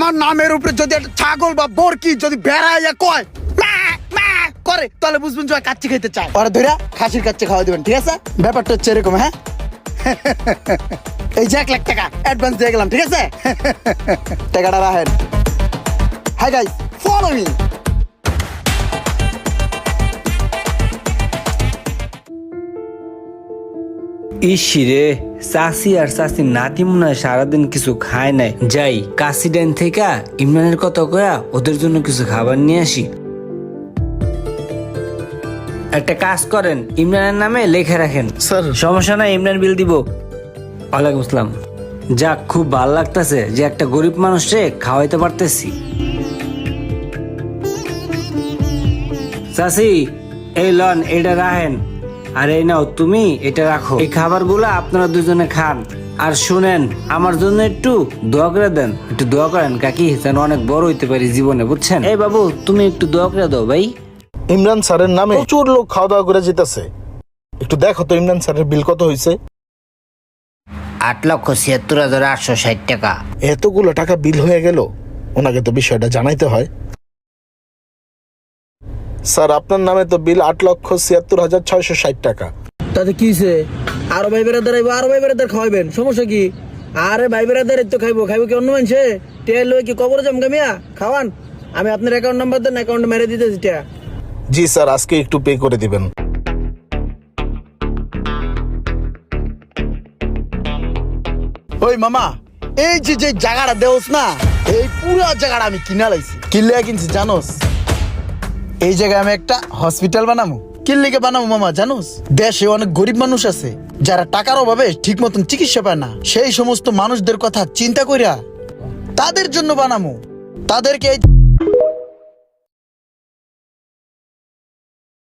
আমার নামের উপরে যদি একটা ছাগল বা বরকি যদি বেড়াইয়া কয় মা মা করে, তাহলে বুঝবেন যে কাচ্চি খেতে চায়। ওরা ধরে খাসির কাচ্চি খাওয়া দিবেন, ঠিক আছে? ব্যাপারটা হচ্ছে এরকম। হ্যাঁ, এই যে 1 লাখ টাকা অ্যাডভান্স দিয়ে গেলাম, ঠিক আছে? টাকাটা রাখেন। Hi guys, follow me. ইসিরে চাষি আর চাষির নাতি মনে হয় সারাদিন কিছু খায় নাই। যাই কাশি ডাইন থেকে ইমরানের কথা কয়া ওদের জন্য কিছু খাবার নিয়ে আসি। একটা কাজ করেন, ইমরানের নামে লেখা রাখেন। স্যার। সমস্যা নাই, ইমরান বিল দিব। ওয়ালাইকুম আসসালাম। যাক, খুব ভালো লাগতেছে যে একটা গরিব মানুষে খাওয়াইতে পারতেছি। চাষি, এই লন, এটা রাখেন। আর এই নাও, তুমি এটা রাখো। এই খাবারগুলো আপনারা দুজনে খান। আর শুনেন, আমার জন্য একটু দোয়া করে দেন। একটু দোয়া করেন কাকি, যেন অনেক বড় হইতে পারি জীবনে, বুঝছেন? এই বাবু, তুমি একটু দোয়া করে দাও ভাই। ইমরান স্যারের নামে প্রচুর লোক খাওয়া দাওয়া করে যেতেছে। একটু দেখো তো ইমরান স্যারের বিল কত হয়েছে। 8,76,860 টাকা। এতগুলো টাকা বিল হয়ে গেল, ওনাকে তো বিষয়টা জানাইতে হয়। স্যার, আপনার নামে তো বিল 8,76,660 টাকা। তাতে কিছে? আরো ভাই বেড়াদার আইবো, আরো ভাই বেড়াদার খাওয়াইবেন, সমস্যা কি? আরে ভাই বেড়াদার তো খাইবো কি অন্য মানুষে? টেল লই কি কবর যাম গামিয়া খাওয়ান? আমি আপনার অ্যাকাউন্ট নাম্বার দেন, অ্যাকাউন্টে মেরে দিতেছি টিয়া। জি স্যার, আজকে একটু পে করে দিবেন। ওই মামা, এই যে যে জায়গাটা দেওস না, এই পুরো জায়গাটা আমি কিনা লাইছি। কিনলে কিনছি জানোস? এই জায়গায় আমি একটা হসপিটাল বানাবো। কিনলেকে বানাবো মামা জানোস? দেশে অনেক গরিব মানুষ আছে যারা টাকার অভাবে ঠিক মতন চিকিৎসা পায় না। সেই সমস্ত মানুষদের কথা চিন্তা কইরা তাদের জন্য বানাবো। তাদেরকে